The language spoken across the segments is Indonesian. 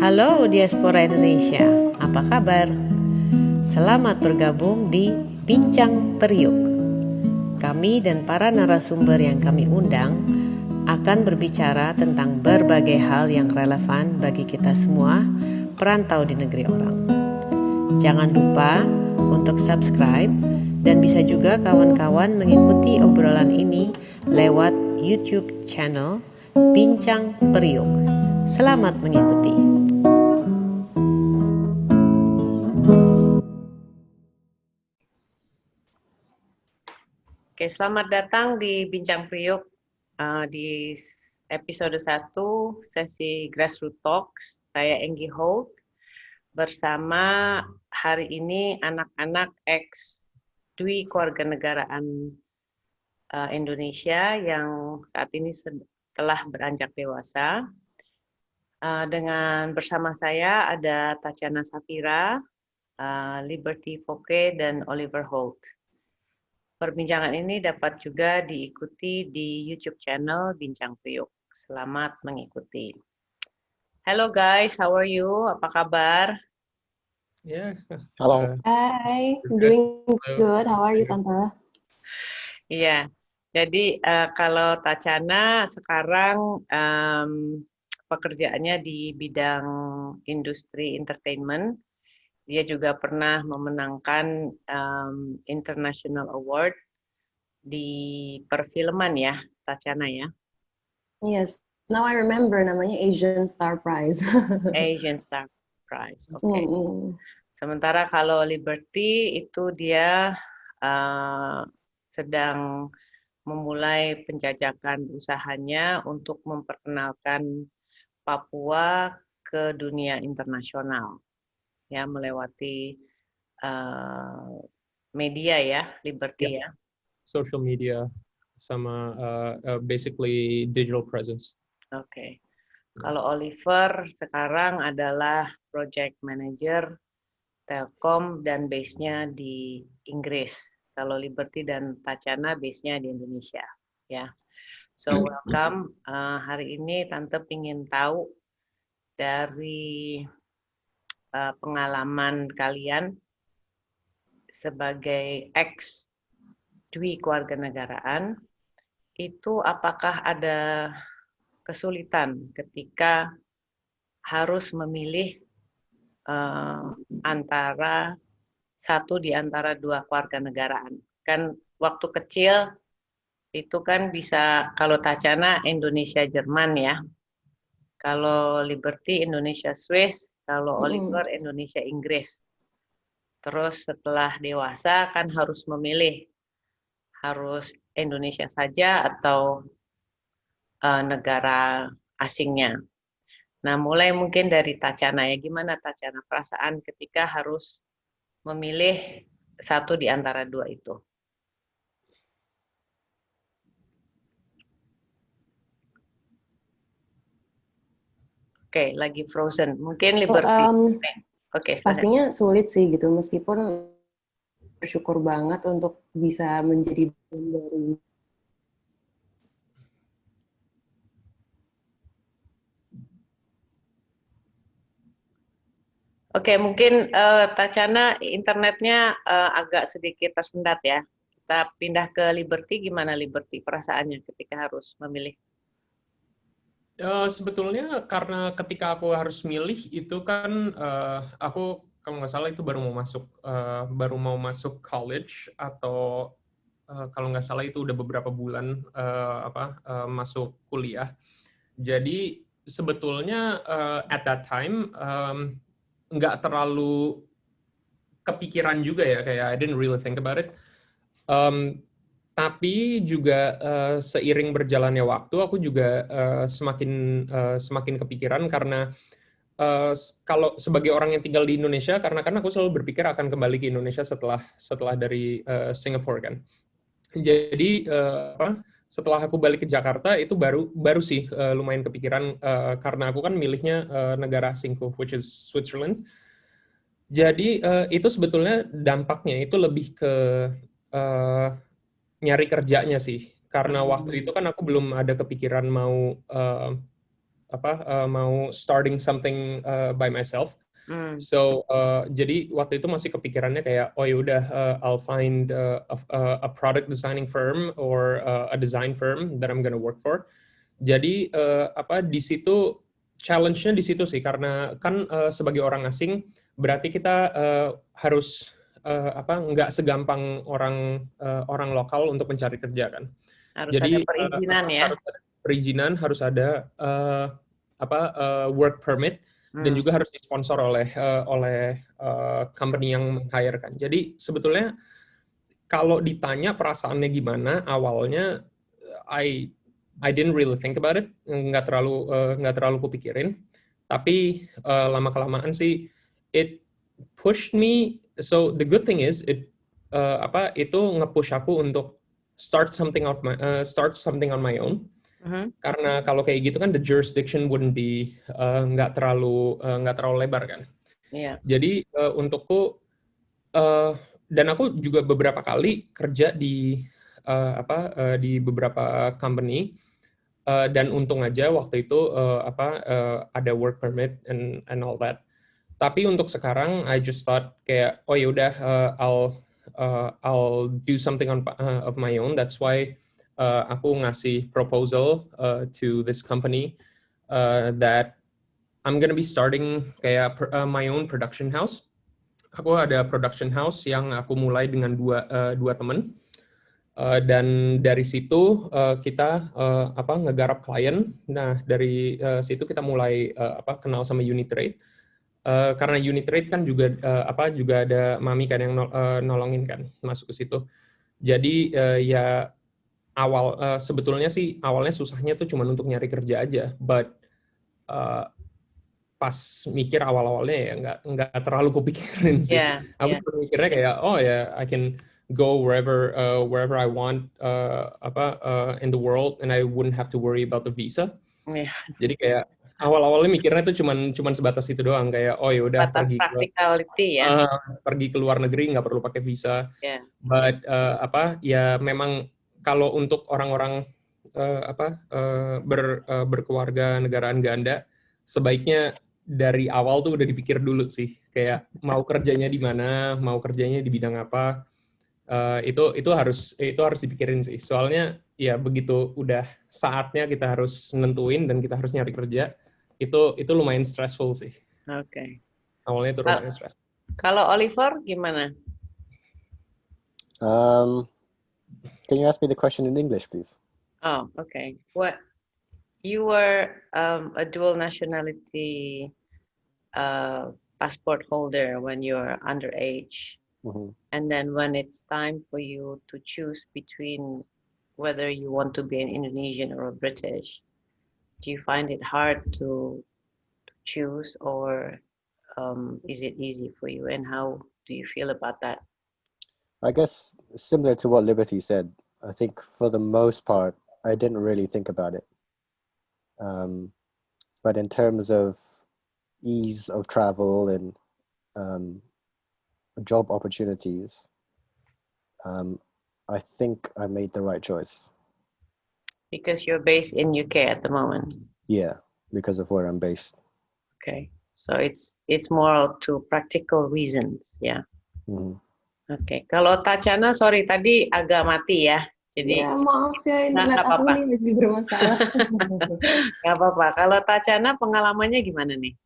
Halo Diaspora Indonesia, apa kabar? Selamat bergabung di Bincang Periuk. Kami dan para narasumber yang kami undang akan berbicara tentang berbagai hal yang relevan bagi kita semua perantau di negeri orang. Jangan lupa untuk subscribe dan bisa juga kawan-kawan mengikuti obrolan ini lewat YouTube channel Bincang Periuk. Selamat mengikuti. Oke, selamat datang di Bincang Priuk di episode 1 sesi Grassroots Talks. Saya Enggi Holt bersama hari ini anak-anak ex Dwi Kewarganegaraan Indonesia yang saat ini telah beranjak dewasa. Dengan bersama saya ada Tachana Safira, Liberty Foke, dan Oliver Holt. Perbincangan ini dapat juga diikuti di YouTube channel Bincang Priuk. Selamat mengikuti. Hello guys, how are you? Apa kabar? Yeah. Halo. Hi, I'm doing good. How are you, Tante? Iya, jadi kalau Tachana sekarang pekerjaannya di bidang industri entertainment. Dia juga pernah memenangkan International Award di perfilman ya, Tachana ya. Yes, now I remember namanya Asian Star Prize. Asian Star Prize, oke. Sementara kalau Liberty itu dia sedang memulai penjajakan usahanya untuk memperkenalkan Papua ke dunia internasional. Ya, melewati media ya, Liberty ya. Social media sama basically digital presence. Oke. Kalau Oliver sekarang adalah project manager Telkom dan base-nya di Inggris. Kalau Liberty dan Tachana base-nya di Indonesia ya. So welcome. Hari ini Tante ingin tahu dari pengalaman kalian sebagai ex Dwi Kewarganegaraan, itu apakah ada kesulitan ketika harus memilih antara satu di antara dua kewarganegaraan? Kan waktu kecil itu kan bisa, kalau Tachana Indonesia Jerman ya, kalau Liberty Indonesia Swiss, kalau Oliver Indonesia Inggris. Terus setelah dewasa kan harus memilih, harus Indonesia saja atau negara asingnya. Nah, mulai mungkin dari Tachana ya, gimana Tachana perasaan ketika harus memilih satu di antara dua itu? Oke, lagi frozen. Mungkin Liberty. Oke, pastinya sulit sih gitu, meskipun bersyukur banget untuk bisa menjadi bagian dari. Oke, mungkin Tachana internetnya agak sedikit tersendat ya. Kita pindah ke Liberty, gimana Liberty perasaannya ketika harus memilih? Sebetulnya karena ketika aku harus milih itu kan aku kalau nggak salah itu baru mau masuk college atau kalau nggak salah itu udah beberapa bulan masuk kuliah. Jadi sebetulnya at that time nggak terlalu kepikiran juga ya, kayak I didn't really think about it. Tapi juga seiring berjalannya waktu, aku juga semakin kepikiran karena kalau sebagai orang yang tinggal di Indonesia, karena kan aku selalu berpikir akan kembali ke Indonesia setelah dari Singapura kan. Jadi setelah aku balik ke Jakarta itu baru sih lumayan kepikiran karena aku kan milihnya negara asingku, which is Switzerland. Jadi itu sebetulnya dampaknya itu lebih ke nyari kerjanya sih, karena waktu itu kan aku belum ada kepikiran mau mau starting something by myself. So jadi waktu itu masih kepikirannya kayak oh yaudah I'll find a product designing firm or a design firm that I'm gonna work for. Jadi di situ challenge-nya di situ sih karena kan sebagai orang asing berarti kita harus nggak segampang orang lokal untuk mencari kerja kan. Harus Jadi ada perizinan ya. harus ada perizinan, harus ada work permit dan juga harus disponsor oleh company yang meng-hire kan. Jadi sebetulnya kalau ditanya perasaannya gimana awalnya I didn't really think about it, nggak terlalu kupikirin. Tapi lama kelamaan sih it pushed me. So the good thing is itu nge-push aku untuk start something on my own. Karena kalau kayak gitu kan the jurisdiction wouldn't be nggak terlalu lebar kan. Iya. Jadi untukku dan aku juga beberapa kali kerja di beberapa company dan untung aja waktu itu ada work permit and all that. Tapi untuk sekarang I just thought kayak oh yaudah I'll do something of my own. That's why aku ngasih proposal to this company that I'm gonna be starting kayak my own production house. Aku ada production house yang aku mulai dengan dua teman. Dan dari situ kita ngegarap klien. Nah dari situ kita mulai kenal sama Unitrade. Karena Unitrade kan juga juga ada Mami kan yang nolongin kan masuk ke situ. Jadi ya sebetulnya sih awalnya susahnya tuh cuma untuk nyari kerja aja, but pas mikir awal-awalnya ya nggak terlalu kupikirin sih. Aku mikirnya kayak oh ya I can go wherever I want in the world and I wouldn't have to worry about the visa. Jadi kayak awal-awalnya mikirnya tuh cuman sebatas itu doang kayak oh ya udah pergi ke luar negeri nggak perlu pakai visa. But ya memang kalau untuk orang-orang berkeluarga negaraan ganda sebaiknya dari awal tuh udah dipikir dulu sih kayak mau kerjanya di mana, mau kerjanya di bidang apa. Itu harus dipikirin sih. Soalnya ya begitu udah saatnya kita harus nentuin dan kita harus nyari kerja, itu lumayan stressful sih. Oke. Awalnya itu lumayan stressful. Kalau Oliver gimana? Can you ask me the question in English, please? Oh, okay. What you were a dual nationality passport holder when you're underage. And then when it's time for you to choose between whether you want to be an Indonesian or a British, do you find it hard to choose or is it easy for you? And how do you feel about that? I guess similar to what Liberty said, I think for the most part, I didn't really think about it. But in terms of ease of travel and job opportunities, I think I made the right choice. Because you're based in UK at the moment? Yeah, because of where I'm based. Okay, so it's more to practical reasons, yeah. Okay, kalau Tachana, sorry tadi agak mati ya. Jadi ya maaf ya internet aku nih lagi bermasalah. Gak apa-apa. Kalau Tachana pengalamannya gimana nih?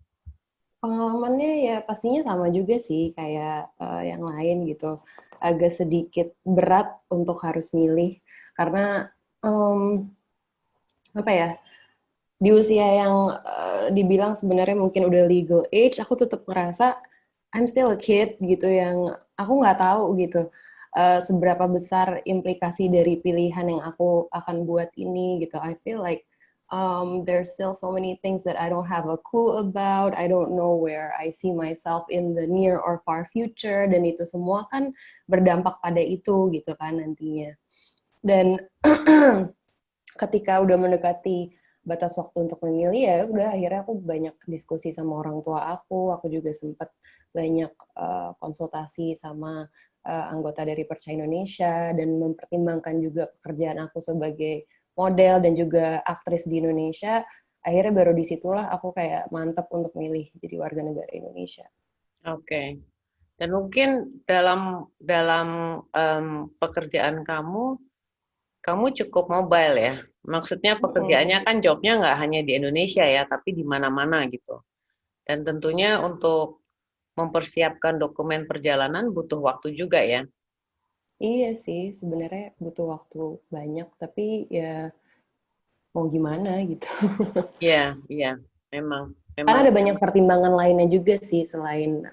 Pengalamannya ya pastinya sama juga sih kayak yang lain gitu. Agak sedikit berat untuk harus milih karena di usia yang dibilang sebenarnya mungkin udah legal age, aku tetap ngerasa I'm still a kid gitu yang aku nggak tahu gitu seberapa besar implikasi dari pilihan yang aku akan buat ini gitu. I feel like there's still so many things that I don't have a clue about. I don't know where I see myself in the near or far future. Dan itu semua kan berdampak pada itu gitu kan nantinya. Dan ketika udah mendekati batas waktu untuk memilih ya udah akhirnya aku banyak diskusi sama orang tua aku. Aku juga sempat banyak konsultasi sama anggota dari Perca Indonesia dan mempertimbangkan juga pekerjaan aku sebagai model dan juga aktris di Indonesia, akhirnya baru disitulah aku kayak mantep untuk milih jadi warga negara Indonesia. Oke. Dan mungkin dalam pekerjaan kamu cukup mobile ya. Maksudnya pekerjaannya kan jobnya nggak hanya di Indonesia ya, tapi di mana-mana gitu. Dan tentunya untuk mempersiapkan dokumen perjalanan butuh waktu juga ya. Iya sih, sebenarnya butuh waktu banyak, tapi ya mau gimana gitu. Iya, iya, memang. Karena ada banyak pertimbangan lainnya juga sih selain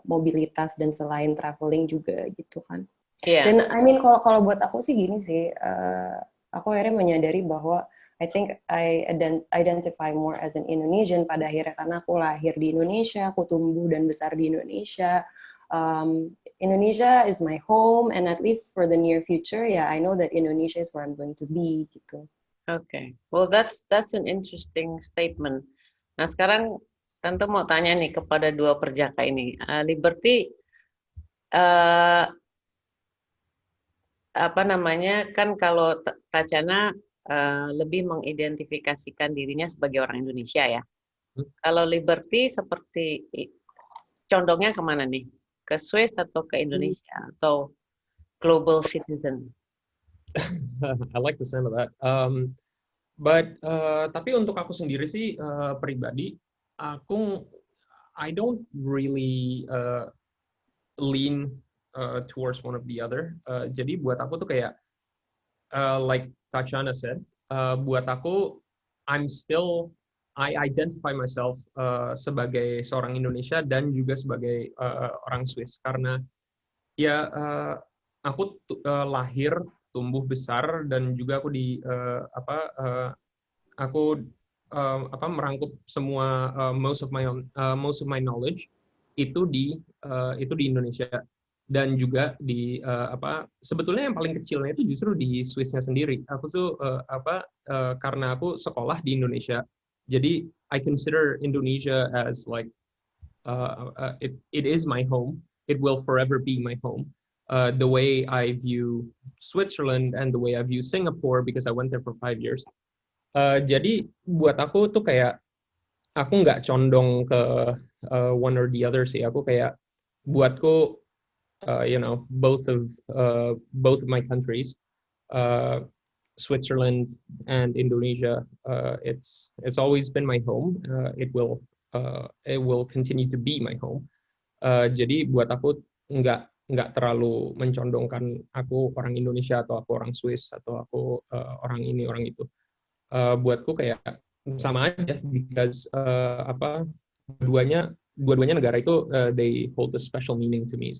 mobilitas dan selain traveling juga gitu kan. Iya. Dan I mean kalau buat aku sih gini sih, aku akhirnya menyadari bahwa I think I identify more as an Indonesian pada akhirnya karena aku lahir di Indonesia, aku tumbuh dan besar di Indonesia. Indonesia is my home, and at least for the near future, yeah, I know that Indonesia is where I'm going to be gitu. Okay, well that's an interesting statement. Nah sekarang Tante mau tanya nih kepada dua perjaka ini, Liberty, apa namanya kan kalau Tachana lebih mengidentifikasikan dirinya sebagai orang Indonesia ya. Kalau Liberty seperti condongnya kemana nih? Ke Swiss atau ke Indonesia atau global citizen? I like the sound of that. But tapi untuk aku sendiri sih pribadi, I don't really lean towards one of the other. Jadi buat aku tuh kayak like Tachana said, buat aku I identify myself sebagai seorang Indonesia dan juga sebagai orang Swiss karena ya aku lahir, tumbuh besar dan juga aku merangkup semua most of my knowledge itu di Indonesia dan juga di sebetulnya yang paling kecilnya itu justru di Swissnya sendiri. Aku tuh karena aku sekolah di Indonesia, jadi I consider Indonesia as like it is my home. It will forever be my home. The way I view Switzerland and the way I view Singapore because I went there for 5 years. Jadi buat aku tuh kayak aku nggak condong ke one or the other sih. Aku kayak buatku both of my countries, Switzerland and Indonesia, it's always been my home. It will continue to be my home. Jadi buat aku nggak terlalu mencondongkan aku orang Indonesia atau aku orang Swiss atau aku orang ini orang itu. Buatku kayak sama aja because dua-duanya negara itu they hold a special meaning to me,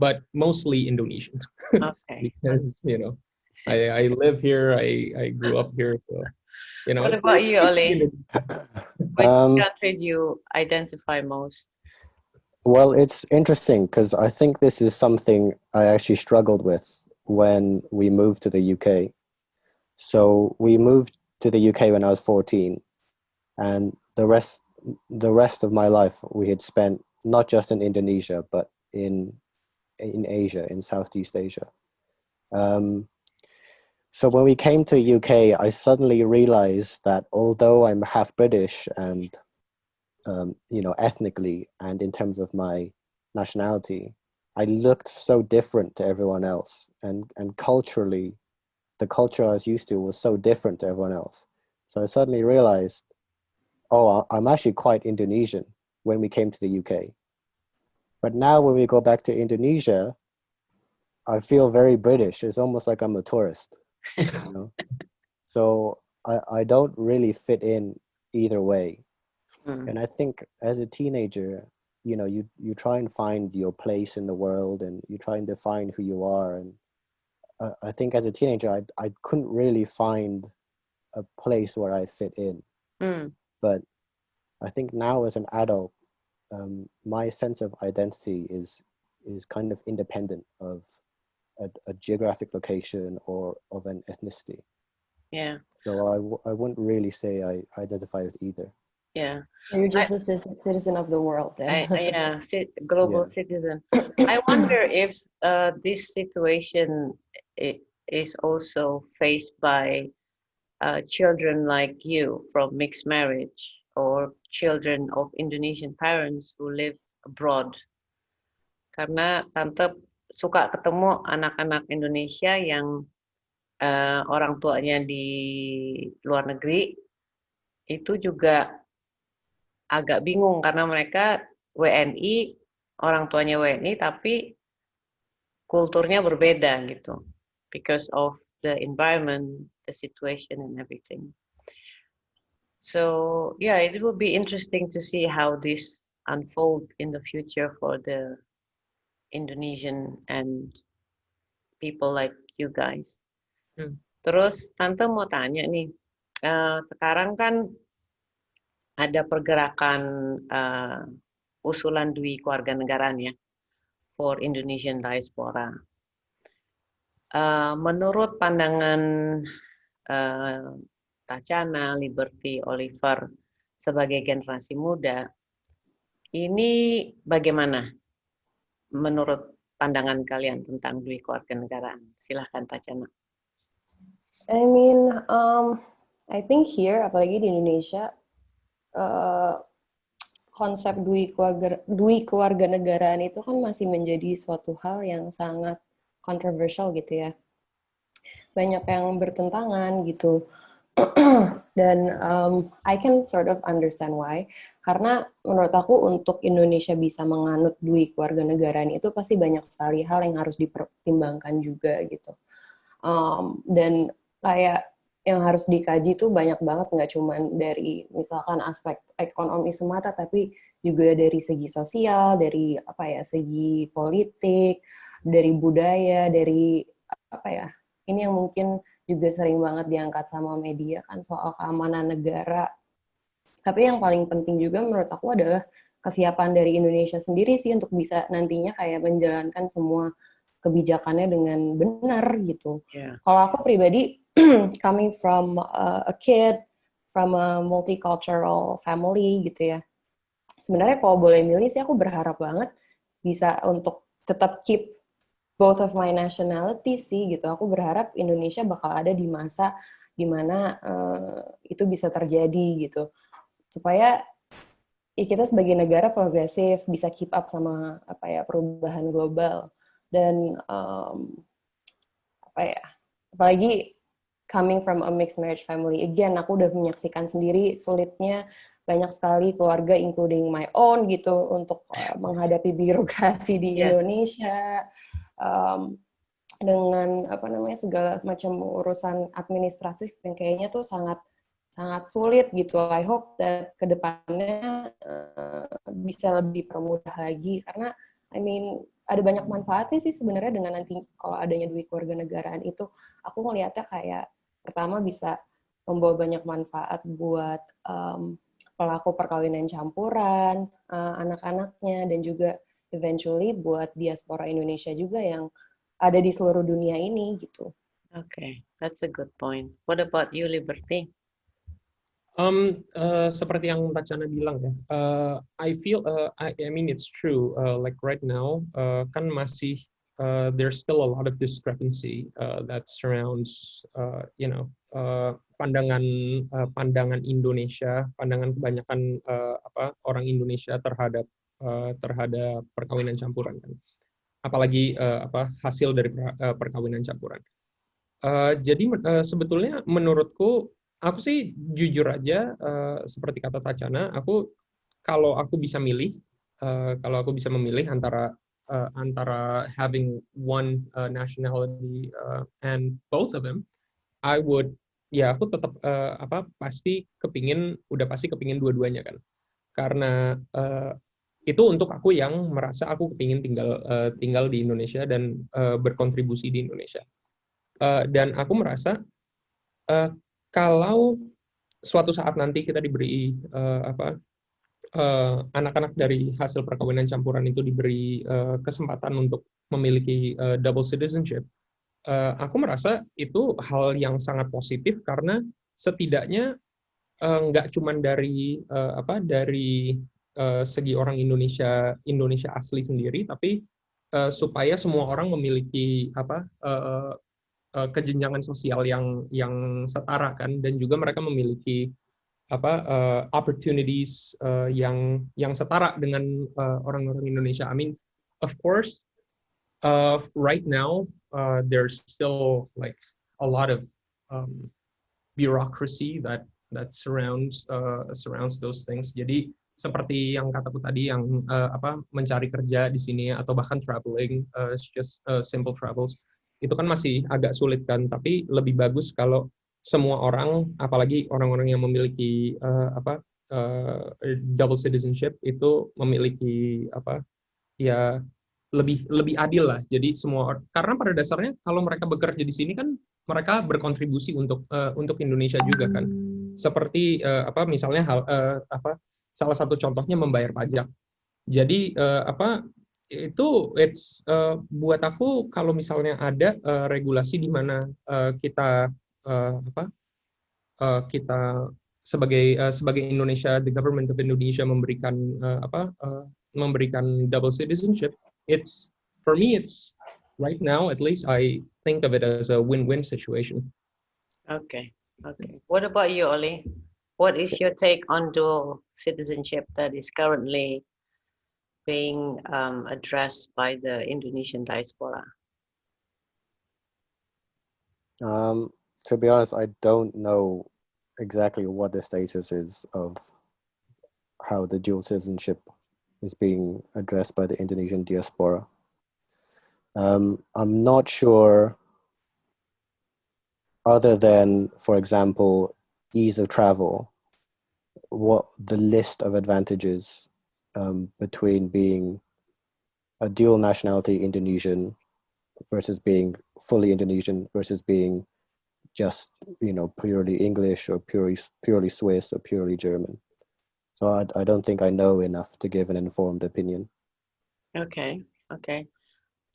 but mostly Indonesian. Okay. Because I live here, I grew up here, so What about you, Oli? Which country do you identify most? Well, it's interesting because I think this is something I actually struggled with when we moved to the UK. So we moved to the UK when I was 14, and the rest of my life we had spent not just in Indonesia but in Asia, in Southeast Asia. So when we came to UK, I suddenly realized that although I'm half British and ethnically and in terms of my nationality, I looked so different to everyone else, and culturally, the culture I was used to was so different to everyone else. So I suddenly realized, oh, I'm actually quite Indonesian when we came to the UK. But now when we go back to Indonesia, I feel very British. It's almost like I'm a tourist. So I don't really fit in either way. And I think as a teenager, you try and find your place in the world and you try and define who you are. And I think as a teenager, I couldn't really find a place where I fit in. But I think now as an adult, my sense of identity is kind of independent of a geographic location or of an ethnicity. Yeah. So I wouldn't really say I identify with either. Yeah. You're just a citizen of the world. Yeah, global citizen. I wonder if this situation is also faced by children like you from mixed marriage or children of Indonesian parents who live abroad. Karena tante suka ketemu anak-anak Indonesia yang orang tuanya di luar negeri, itu juga agak bingung karena mereka WNI, orang tuanya WNI, tapi kulturnya berbeda gitu, because of the environment, the situation, and everything. So yeah, it will be interesting to see how this unfold in the future for the Indonesian and people like you guys. Terus tante mau tanya nih, sekarang kan ada pergerakan usulan Dwi Kewarganegaraan ya, for Indonesian diaspora. Menurut pandangan Tachana, Liberty, Oliver sebagai generasi muda, ini bagaimana menurut pandangan kalian tentang Dwi Kewarganegaraan? Silahkan Tachana. I mean, I think here, apalagi di Indonesia, konsep dui kewarganegaraan itu kan masih menjadi suatu hal yang sangat controversial gitu ya. Banyak yang bertentangan gitu. Dan I can sort of understand why. Karena menurut aku untuk Indonesia bisa menganut dui kewarganegaraan itu pasti banyak sekali hal yang harus dipertimbangkan juga gitu. Dan kayak yang harus dikaji tuh banyak banget, nggak cuma dari misalkan aspek ekonomi semata, tapi juga dari segi sosial, dari apa ya, segi politik, dari budaya, dari apa ya, ini yang mungkin juga sering banget diangkat sama media kan, soal keamanan negara. Tapi yang paling penting juga menurut aku adalah kesiapan dari Indonesia sendiri sih untuk bisa nantinya kayak menjalankan semua kebijakannya dengan benar gitu. Yeah. Kalau aku pribadi, coming from a kid from a multicultural family gitu ya, sebenarnya kalau boleh milih sih aku berharap banget bisa untuk tetap keep both of my nationality sih gitu. Aku berharap Indonesia bakal ada di masa dimana itu bisa terjadi gitu, supaya ya kita sebagai negara progresif bisa keep up sama apa ya, perubahan global. Dan apa ya, apalagi coming from a mixed marriage family, again aku udah menyaksikan sendiri sulitnya banyak sekali keluarga, including my own gitu, untuk menghadapi birokrasi di Indonesia, dengan apa namanya, segala macam urusan administratif yang kayaknya tuh sangat sulit gitu. I hope that kedepannya bisa lebih permudah lagi, karena I mean ada banyak manfaatnya sih sebenarnya dengan nanti kalau adanya dui kewarganegaraan itu. Aku ngelihatnya kayak pertama bisa membawa banyak manfaat buat pelaku perkawinan campuran, anak-anaknya, dan juga eventually buat diaspora Indonesia juga yang ada di seluruh dunia ini gitu. Okay, that's a good point. What about you, Liberty? Seperti yang Tachana bilang ya, I feel, I mean it's true. Like right now, kan masih there's still a lot of discrepancy that surrounds, pandangan Indonesia, pandangan kebanyakan orang Indonesia terhadap perkawinan campuran kan, apalagi hasil dari perkawinan campuran. Jadi sebetulnya menurutku, aku sih jujur aja, seperti kata Tachana, kalau aku bisa memilih antara having one nationality and both of them, aku tetap pasti kepingin dua-duanya kan, karena itu untuk aku yang merasa aku kepingin tinggal di Indonesia dan berkontribusi di Indonesia. Dan aku merasa kalau suatu saat nanti kita diberi anak-anak dari hasil perkawinan campuran itu diberi kesempatan untuk memiliki double citizenship, aku merasa itu hal yang sangat positif, karena setidaknya nggak cuma dari segi orang Indonesia asli sendiri, tapi supaya semua orang memiliki kejenjangan sosial yang setara kan, dan juga mereka memiliki opportunities yang setara dengan orang-orang Indonesia. I mean, of course, right now there's still like a lot of bureaucracy that surrounds those things. Jadi seperti yang kataku tadi, yang mencari kerja di sini atau bahkan traveling, just simple travels, itu kan masih agak sulit kan. Tapi lebih bagus kalau semua orang, apalagi orang-orang yang memiliki double citizenship, itu memiliki ya lebih adil lah. Jadi semua, karena pada dasarnya kalau mereka bekerja di sini kan mereka berkontribusi untuk Indonesia juga kan. Seperti misalnya salah satu contohnya membayar pajak. Jadi buat aku, kalau misalnya ada regulasi di mana kita sebagai Indonesia, the government of Indonesia memberikan double citizenship, for me it's right now, at least I think of it as a win-win situation. Okay. What about you, Oli? What is your take on dual citizenship that is currently being addressed by the Indonesian diaspora? To be honest, I don't know exactly what the status is of how the dual citizenship is being addressed by the Indonesian diaspora. I'm not sure, other than, for example, ease of travel, what the list of advantages between being a dual nationality Indonesian versus being fully Indonesian versus being just, purely English or purely Swiss or purely German. So I don't think I know enough to give an informed opinion. Okay.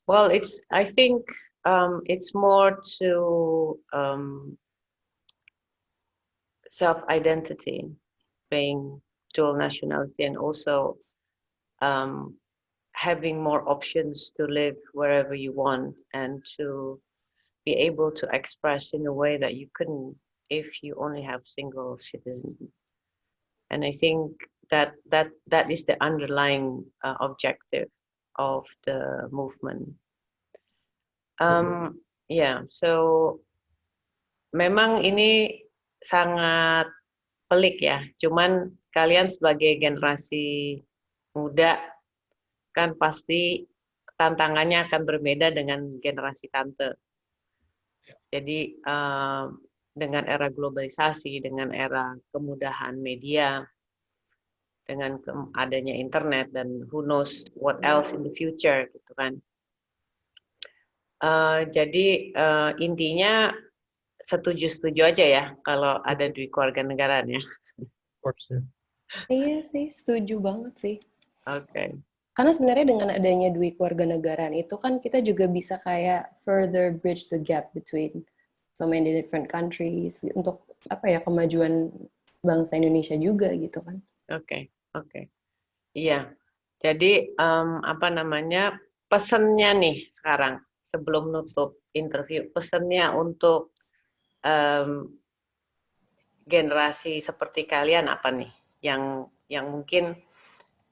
Well, I think it's more to self-identity, being dual nationality, and also having more options to live wherever you want and to be able to express in a way that you couldn't if you only have single citizen. And I think that is the underlying objective of the movement. So memang ini sangat pelik ya. Cuman kalian sebagai generasi muda kan pasti tantangannya akan berbeda dengan generasi tante. Jadi dengan era globalisasi, dengan era kemudahan media, dengan adanya internet, dan who knows what else in the future gitu kan. Jadi intinya setuju aja ya kalau ada duit kewarganegaraan ya. Of course, yeah. Iya sih, setuju banget sih. Okay. Karena sebenarnya dengan adanya duit kewarganegaraan itu kan kita juga bisa kayak further bridge the gap between so many different countries untuk kemajuan bangsa Indonesia juga gitu kan. Oke. Iya. Jadi pesennya nih sekarang sebelum nutup interview, pesennya untuk generasi seperti kalian apa nih yang mungkin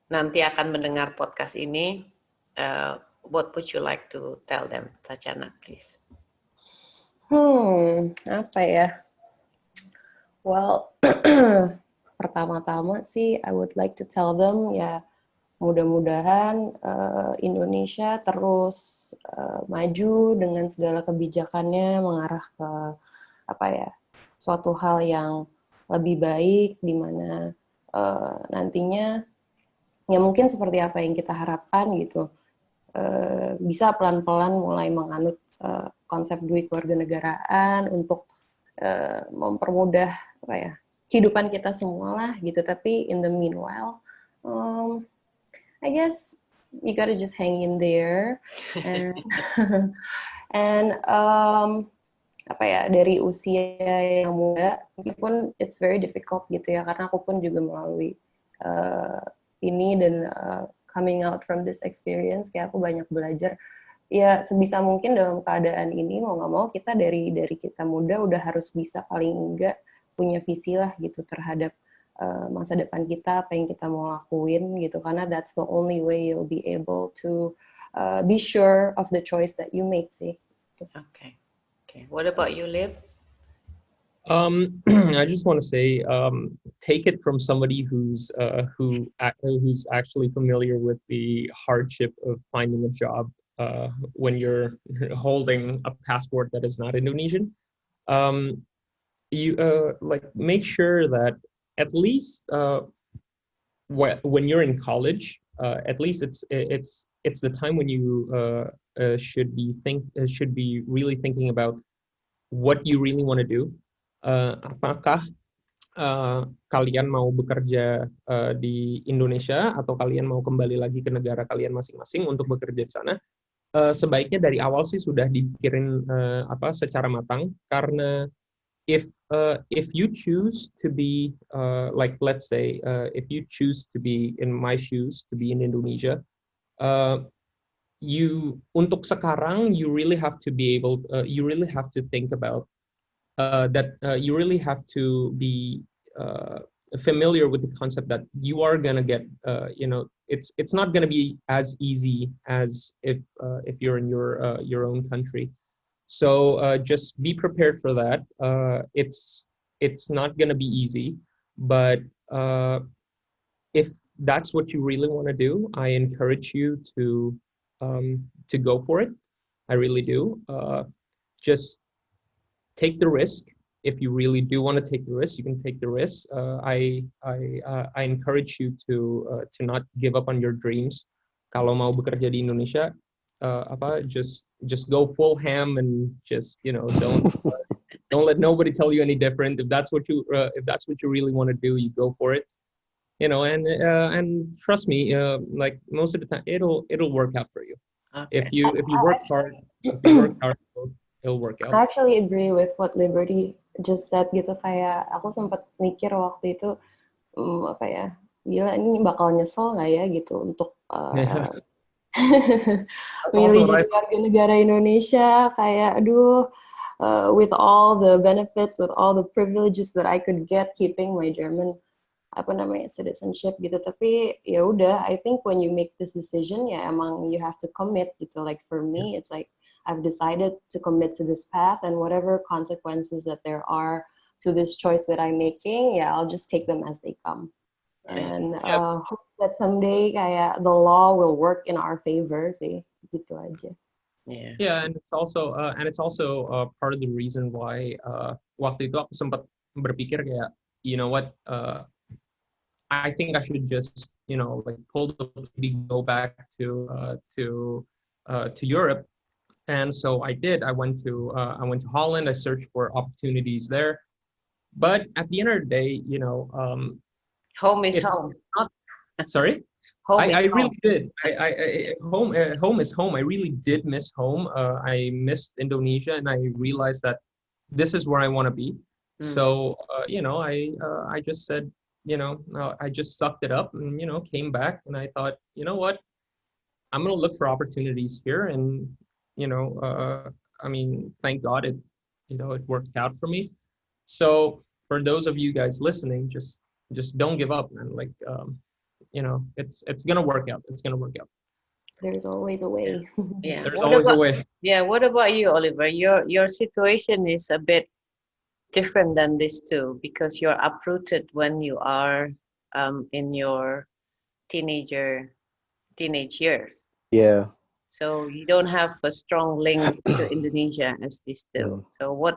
nanti akan mendengar podcast ini, what would you like to tell them, Tatiana, please? Apa ya? Well, pertama-tama sih I would like to tell them ya, mudah-mudahan Indonesia terus maju dengan segala kebijakannya mengarah ke suatu hal yang lebih baik, di mana nantinya ya mungkin seperti apa yang kita harapkan gitu, bisa pelan-pelan mulai menganut konsep duit kewarganegaraan untuk mempermudah kehidupan kita semua lah gitu. Tapi in the meanwhile, I guess you gotta just hang in there and dari usia yang muda, meskipun it's very difficult gitu ya, karena aku pun juga melalui ini dan coming out from this experience, kayak aku banyak belajar ya sebisa mungkin dalam keadaan ini mau nggak mau kita dari kita muda udah harus bisa paling enggak punya visi lah gitu terhadap masa depan kita, apa yang kita mau lakuin gitu, karena that's the only way you'll be able to be sure of the choice that you make sih. Okay. What about you, Liv? I just want to say, take it from somebody who's actually familiar with the hardship of finding a job when you're holding a passport that is not Indonesian. You like make sure that at least when you're in college, at least it's the time when you should be really thinking about what you really want to do. Apakah kalian mau bekerja di Indonesia atau kalian mau kembali lagi ke negara kalian masing-masing untuk bekerja di sana? Sebaiknya dari awal sih sudah dipikirin secara matang, karena if you choose to be like, let's say if you choose to be in my shoes, to be in Indonesia, untuk sekarang you really have to think about that you really have to be familiar with the concept that you are gonna get, it's not gonna be as easy as if you're in your own country. So just be prepared for that. It's not gonna be easy, but if that's what you really want to do, I encourage you to go for it. I really do. Just take the risk. If you really do want to take the risk, you can take the risk. I encourage you to not give up on your dreams. Kalau mau bekerja di Indonesia, just go full ham and just don't let nobody tell you any different. If that's what you really want to do, you go for it. And trust me, like most of the time, it'll work out for you. Okay. If you work hard, it'll work out. I actually agree with what Liberty just said gitu, kayak aku sempat mikir waktu itu gila ini bakal nyesel nggak ya gitu untuk milih jadi warga negara Indonesia, kayak aduh, with all the benefits, with all the privileges that I could get keeping my German citizenship gitu. Tapi ya udah, I think when you make this decision ya emang you have to commit gitu. Like for me, it's like I've decided to commit to this path, and whatever consequences that there are to this choice that I'm making, yeah, I'll just take them as they come. And hope that someday kayak the law will work in our favor sih, gitu aja. Yeah, and it's also part of the reason why waktu itu aku sempat berpikir kayak, you know what, I think I should just like pull the go back to Europe. And so I did. I went to Holland. I searched for opportunities there, but at the end of the day, home is home. Sorry, I really did. Home is home. I really did miss home. I missed Indonesia, and I realized that this is where I want to be. So I just said, I just sucked it up and came back, and I thought, you know what, I'm gonna look for opportunities here, and I mean, thank God it worked out for me. So for those of you guys listening, just don't give up, man. Like, it's gonna work out. It's gonna work out. There's always a way. Yeah. There's always a way. Yeah. What about you, Oliver? Your situation is a bit different than this too, because you're uprooted when you are in your teenage years. Yeah. So you don't have a strong link to Indonesia as these two. So what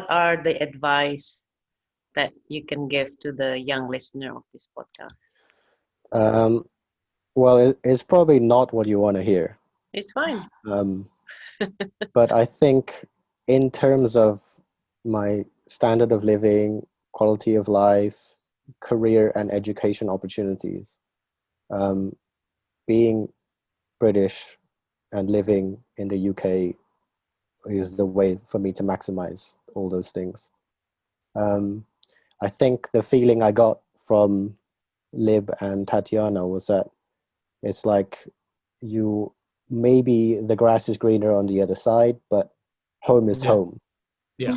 are the advice that you can give to the young listener of this podcast? Well, it's probably not what you want to hear. It's fine. But I think in terms of my standard of living, quality of life, career and education opportunities, being British and living in the UK is the way for me to maximize all those things. I think the feeling I got from Lib and Tatiana was that it's like you maybe the grass is greener on the other side, but home is home. Yeah.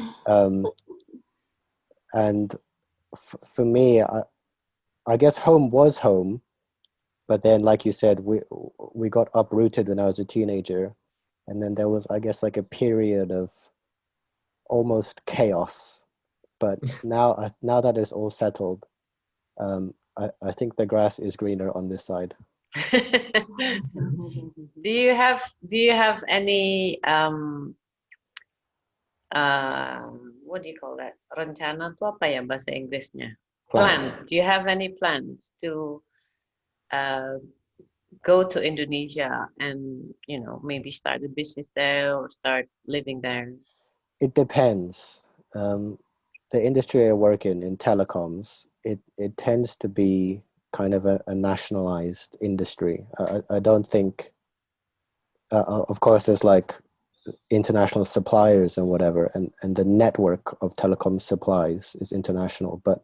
And for me, I guess home was home, but then, like you said, we got uprooted when I was a teenager, and then there was, I guess, like a period of almost chaos. But now that it's all settled, I think the grass is greener on this side. Do you have any what do you call that? Rencana itu apa ya bahasa Inggrisnya? Plan. Do you have any plans to go to Indonesia and maybe start a business there or start living there? It depends. The industry I work in telecoms, it tends to be kind of a nationalized industry. I don't think, of course, there's like international suppliers and whatever, and the network of telecom supplies is international, but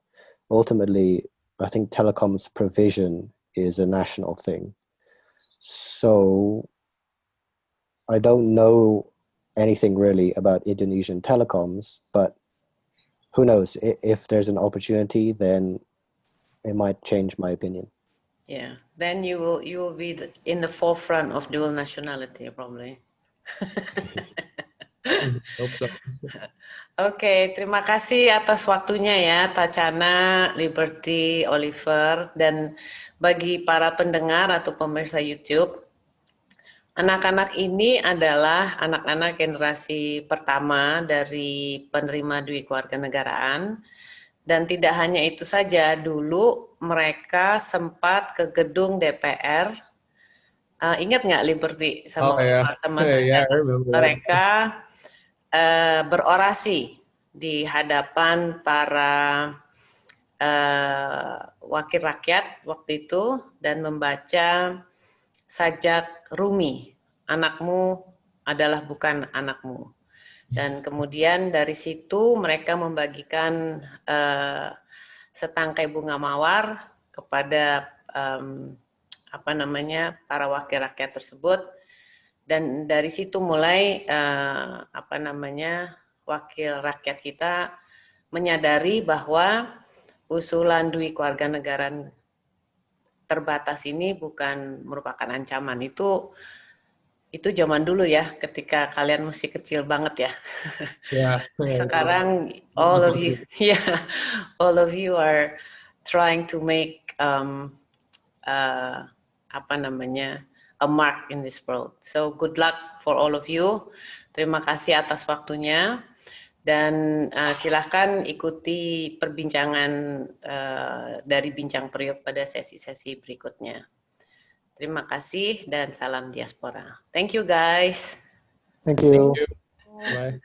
ultimately, I think telecoms provision is a national thing. So I don't know anything really about Indonesian telecoms, but who knows? If there's an opportunity, then it might change my opinion. Yeah, then you will be in the forefront of dual nationality probably. Hope so. Oke, terima kasih atas waktunya ya, Tachana, Liberty, Oliver, dan bagi para pendengar atau pemirsa YouTube, anak-anak ini adalah anak-anak generasi pertama dari penerima duit kewarganegaraan. Dan tidak hanya itu saja, dulu mereka sempat ke gedung DPR. Ingat nggak Liberty sama mereka berorasi di hadapan para wakil rakyat waktu itu dan membaca sajak Rumi, anakmu adalah bukan anakmu. Dan kemudian dari situ mereka membagikan setangkai bunga mawar kepada para wakil rakyat tersebut. Dan dari situ mulai wakil rakyat kita menyadari bahwa usulan duit kewarganegaraan terbatas ini bukan merupakan ancaman. Itu zaman dulu ya, ketika kalian masih kecil banget ya. Sekarang all of you are trying to make a mark in this world. So good luck for all of you. Terima kasih atas waktunya dan silahkan ikuti perbincangan dari Bincang Periuk pada sesi-sesi berikutnya. Terima kasih dan salam diaspora. Thank you guys. Thank you. Bye.